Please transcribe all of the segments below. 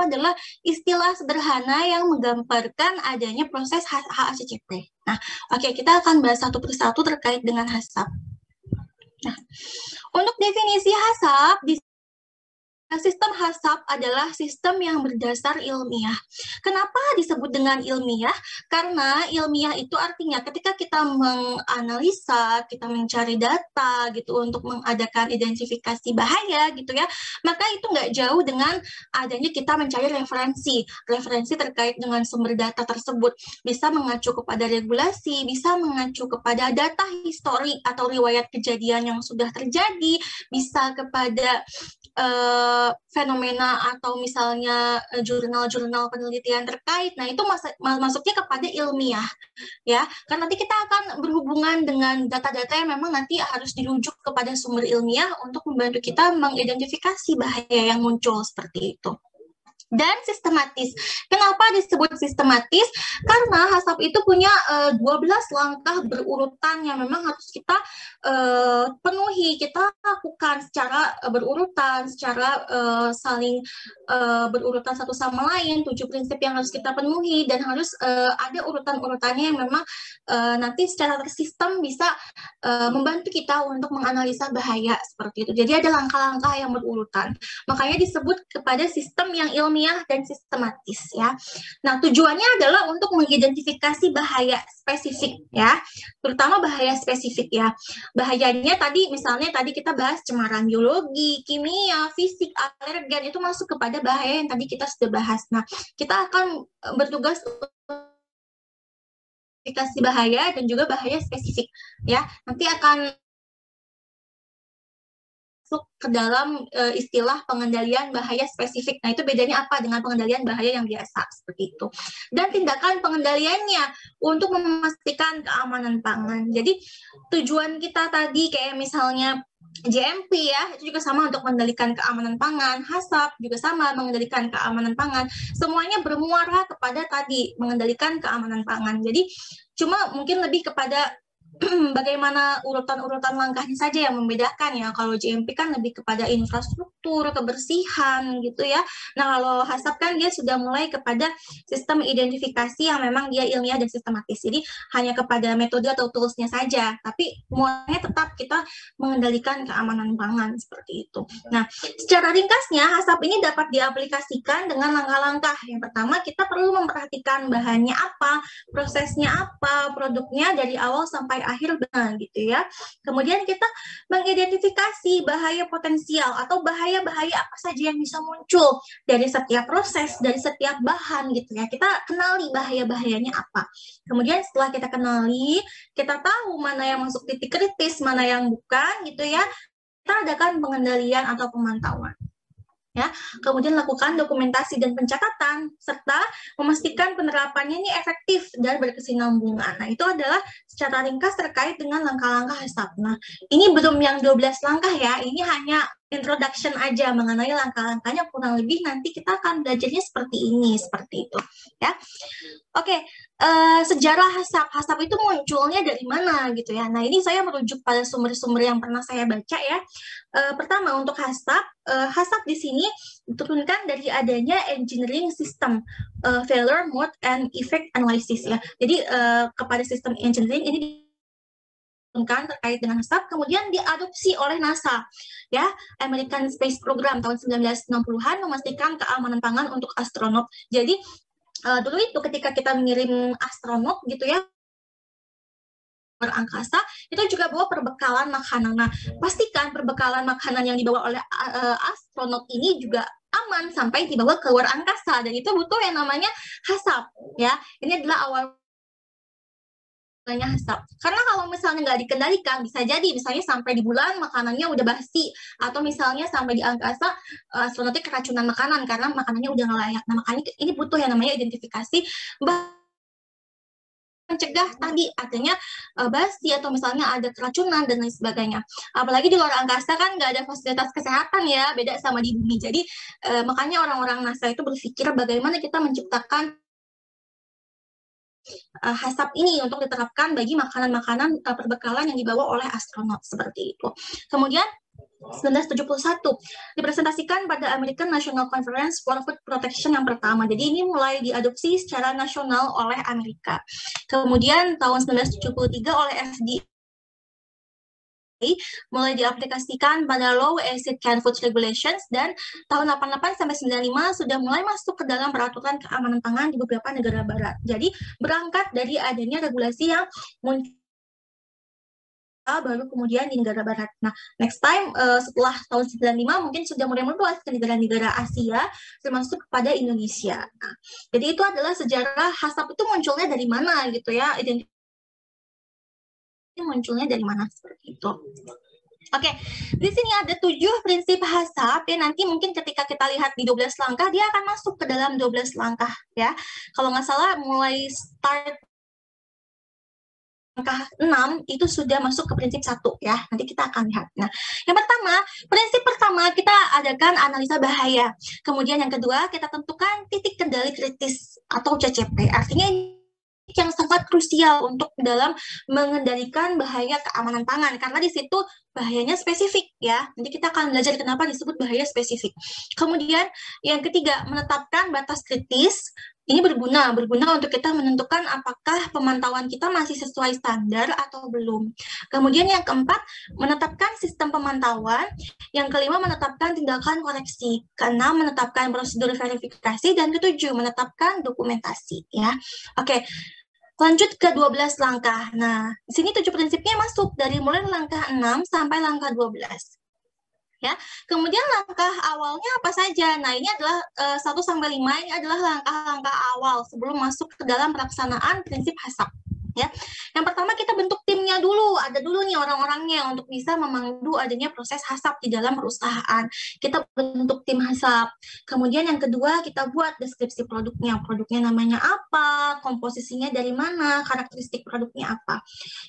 adalah istilah sederhana yang menggambarkan adanya proses HACCP. Nah, oke, kita akan bahas satu persatu terkait dengan HACCP. Nah, untuk definisi HACCP, sistem HACCP adalah sistem yang berdasar ilmiah. Kenapa disebut dengan ilmiah? Karena ilmiah itu artinya ketika kita menganalisa, kita mencari data gitu untuk mengadakan identifikasi bahaya gitu ya, maka itu nggak jauh dengan adanya kita mencari referensi terkait dengan sumber data tersebut. Bisa mengacu kepada regulasi, bisa mengacu kepada data histori atau riwayat kejadian yang sudah terjadi, bisa kepada fenomena atau misalnya jurnal-jurnal penelitian terkait. Nah, itu masuknya kepada ilmiah ya. Kan nanti kita akan berhubungan dengan data-data yang memang nanti harus dirujuk kepada sumber ilmiah untuk membantu kita mengidentifikasi bahaya yang muncul seperti itu. Dan sistematis. Kenapa disebut sistematis? Karena HACCP itu punya 12 langkah berurutan yang memang harus kita penuhi, kita lakukan secara berurutan, secara saling berurutan satu sama lain, 7 prinsip yang harus kita penuhi, dan harus ada urutan-urutannya yang memang nanti secara tersistem bisa membantu kita untuk menganalisa bahaya seperti itu. Jadi ada langkah-langkah yang berurutan. Makanya disebut kepada sistem yang ilmiah dan sistematis ya. Nah, tujuannya adalah untuk mengidentifikasi bahaya spesifik ya, terutama bahaya spesifik ya. Bahayanya misalnya tadi kita bahas cemaran biologi, kimia, fisik, alergen, itu masuk kepada bahaya yang tadi kita sudah bahas. Nah, kita akan bertugas identifikasi bahaya dan juga bahaya spesifik ya. Nanti akan masuk ke dalam istilah pengendalian bahaya spesifik. Nah, itu bedanya apa dengan pengendalian bahaya yang biasa seperti itu. Dan tindakan pengendaliannya untuk memastikan keamanan pangan. Jadi tujuan kita tadi kayak misalnya JMP ya, itu juga sama untuk mengendalikan keamanan pangan, HACCP juga sama mengendalikan keamanan pangan. Semuanya bermuara kepada tadi mengendalikan keamanan pangan. Jadi cuma mungkin lebih kepada bagaimana urutan-urutan langkahnya saja yang membedakan ya. Kalau JMP kan lebih kepada infrastruktur, kebersihan gitu ya. Nah, kalau HACCP kan dia sudah mulai kepada sistem identifikasi yang memang dia ilmiah dan sistematis. Jadi hanya kepada metode atau toolsnya saja, tapi semuanya tetap kita mengendalikan keamanan pangan seperti itu. Nah, secara ringkasnya HACCP ini dapat diaplikasikan dengan langkah-langkah. Yang pertama, kita perlu memperhatikan bahannya apa, prosesnya apa, produknya dari awal sampai akhir benar gitu ya. Kemudian kita mengidentifikasi bahaya potensial atau bahaya-bahaya apa saja yang bisa muncul dari setiap proses, dari setiap bahan gitu ya. Kita kenali bahaya-bahayanya apa. Kemudian setelah kita kenali, kita tahu mana yang masuk titik kritis, mana yang bukan gitu ya. Kita adakan pengendalian atau pemantauan. Ya, kemudian lakukan dokumentasi dan pencatatan serta memastikan penerapannya ini efektif dan berkesinambungan. Nah, itu adalah secara ringkas terkait dengan langkah-langkah HACCP. Nah, ini belum yang 12 langkah ya, ini hanya introduction aja mengenai langkah-langkahnya, kurang lebih nanti kita akan belajarnya seperti ini, seperti itu ya. Oke, sejarah HACCP itu munculnya dari mana gitu ya. Nah, ini saya merujuk pada sumber-sumber yang pernah saya baca ya. Pertama, untuk HACCP di sini diturunkan dari adanya engineering system failure mode and effect analysis ya. Jadi kepada sistem engineering ini terkait dengan HACCP, kemudian diadopsi oleh NASA ya, American Space Program tahun 1960-an memastikan keamanan pangan untuk astronot. Jadi dulu itu ketika kita mengirim astronot gitu ya berangkasa, itu juga bawa perbekalan makanan. Nah, pastikan perbekalan makanan yang dibawa oleh astronot ini juga aman sampai dibawa ke luar angkasa, dan itu butuh yang namanya HACCP ya. Ini adalah awal HACCP. Karena kalau misalnya nggak dikendalikan, bisa jadi misalnya sampai di bulan makanannya udah basi, atau misalnya sampai di angkasa astronotnya keracunan makanan karena makanannya udah nggak layak. Nah, makanya ini butuh yang namanya identifikasi mencegah tadi adanya basi atau misalnya ada keracunan dan lain sebagainya. Apalagi di luar angkasa kan nggak ada fasilitas kesehatan ya, beda sama di bumi. Jadi makanya orang-orang NASA itu berpikir bagaimana kita menciptakan HACCP ini untuk diterapkan bagi makanan-makanan perbekalan yang dibawa oleh astronot seperti itu. Kemudian 1971 dipresentasikan pada American National Conference for Food Protection yang pertama. Jadi ini mulai diadopsi secara nasional oleh Amerika. Kemudian tahun 1973 oleh FDA mulai diaplikasikan pada Low Acid Canned Food Regulations, dan tahun 88 sampai 95 sudah mulai masuk ke dalam peraturan keamanan pangan di beberapa negara barat. Jadi berangkat dari adanya regulasi yang muncul baru kemudian di negara barat. Nah, next time setelah tahun 95 mungkin sudah mulai meluas ke negara-negara Asia, termasuk kepada Indonesia. Nah, jadi itu adalah sejarah HACCP itu munculnya dari mana gitu ya, identitas munculnya dari mana seperti itu. Oke, di sini ada 7 prinsip HACCP ya, nanti mungkin ketika kita lihat di 12 langkah, dia akan masuk ke dalam 12 langkah ya. Kalau nggak salah mulai start langkah 6 itu sudah masuk ke prinsip 1 ya. Nanti kita akan lihat. Nah, yang pertama, prinsip pertama kita adakan analisa bahaya. Kemudian yang kedua, kita tentukan titik kendali kritis atau CCP. Artinya yang sangat krusial untuk dalam mengendalikan bahaya keamanan pangan, karena di situ bahayanya spesifik ya. Nanti kita akan belajar kenapa disebut bahaya spesifik. Kemudian yang ketiga, menetapkan batas kritis. Ini berguna untuk kita menentukan apakah pemantauan kita masih sesuai standar atau belum. Kemudian yang keempat, menetapkan sistem pemantauan. Yang kelima, menetapkan tindakan koreksi. Keenam, menetapkan prosedur verifikasi. Dan ketujuh, menetapkan dokumentasi. Ya, oke. Lanjut ke 12 langkah. Nah, di sini 7 prinsipnya masuk dari mulai langkah 6 sampai langkah 12. Ya, kemudian langkah awalnya apa saja? Nah, ini adalah 1 sampai 5 ini adalah langkah-langkah awal sebelum masuk ke dalam pelaksanaan prinsip HACCP. Ya, yang pertama kita bentuk timnya dulu, ada dulu nih orang-orangnya untuk bisa memandu adanya proses HACCP di dalam perusahaan. Kita bentuk tim HACCP. Kemudian yang kedua kita buat deskripsi produknya namanya apa, komposisinya dari mana, karakteristik produknya apa.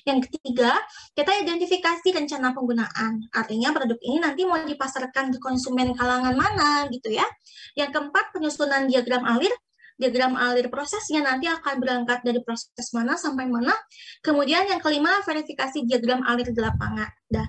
Yang ketiga, kita identifikasi rencana penggunaan. Artinya produk ini nanti mau dipasarkan ke konsumen kalangan mana gitu ya. Yang keempat, penyusunan diagram alir. Diagram alir prosesnya nanti akan berangkat dari proses mana sampai mana. Kemudian yang kelima, verifikasi diagram alir di lapangan. Nah,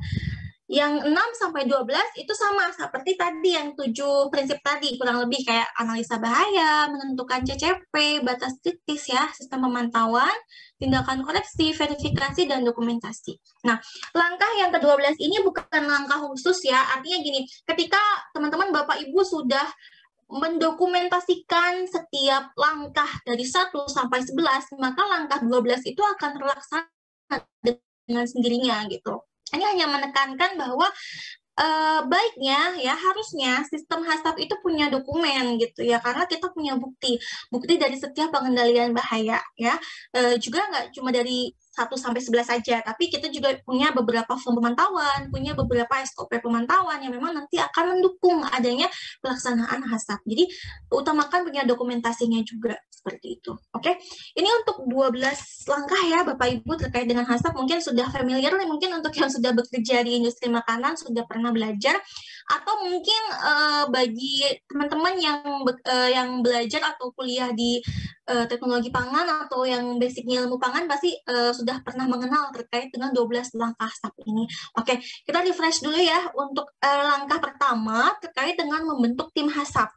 yang 6 sampai 12 itu sama seperti tadi yang 7 prinsip tadi, kurang lebih kayak analisa bahaya, menentukan CCP, batas kritis ya, sistem pemantauan, tindakan koreksi, verifikasi, dan dokumentasi. Nah, langkah yang ke-12 ini bukan langkah khusus ya, artinya gini, ketika teman-teman Bapak Ibu sudah mendokumentasikan setiap langkah dari 1 sampai 11, maka langkah 12 itu akan terlaksana dengan sendirinya gitu. Ini hanya menekankan bahwa baiknya ya harusnya sistem HACCP itu punya dokumen gitu ya, karena kita punya bukti dari setiap pengendalian bahaya ya, juga nggak cuma dari 1 sampai 11 saja, tapi kita juga punya beberapa form pemantauan, punya beberapa SOP pemantauan yang memang nanti akan mendukung adanya pelaksanaan HACCP. Jadi utamakan punya dokumentasinya juga seperti itu. Oke, ini untuk 12 langkah ya Bapak Ibu terkait dengan HACCP, mungkin sudah familiar nih, mungkin untuk yang sudah bekerja di industri makanan sudah pernah belajar, atau mungkin bagi teman-teman yang belajar atau kuliah di teknologi pangan atau yang basicnya ilmu pangan pasti sudah pernah mengenal terkait dengan 12 langkah HACCP ini. Oke, kita refresh dulu ya untuk langkah pertama terkait dengan membentuk tim HACCP.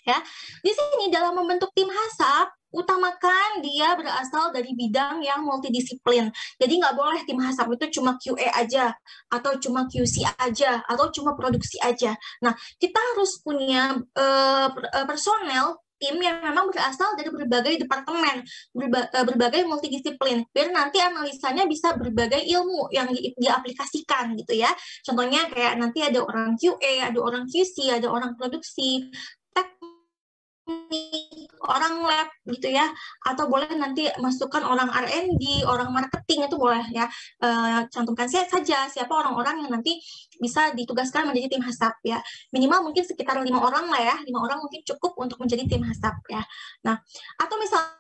Ya, di sini dalam membentuk tim HACCP utamakan dia berasal dari bidang yang multidisiplin. Jadi nggak boleh tim HACCP itu cuma QA aja, atau cuma QC aja, atau cuma produksi aja. Nah, kita harus punya personel tim yang memang berasal dari berbagai departemen, berbagai multidisiplin, biar nanti analisanya bisa berbagai ilmu yang diaplikasikan gitu ya. Contohnya kayak nanti ada orang QA, ada orang QC, ada orang produksi, orang lab gitu ya, atau boleh nanti masukkan orang R&D, orang marketing, itu boleh ya. Cantumkan saja siapa orang-orang yang nanti bisa ditugaskan menjadi tim HACCP ya. Minimal mungkin sekitar 5 orang lah ya, 5 orang mungkin cukup untuk menjadi tim HACCP ya. Nah, atau misalnya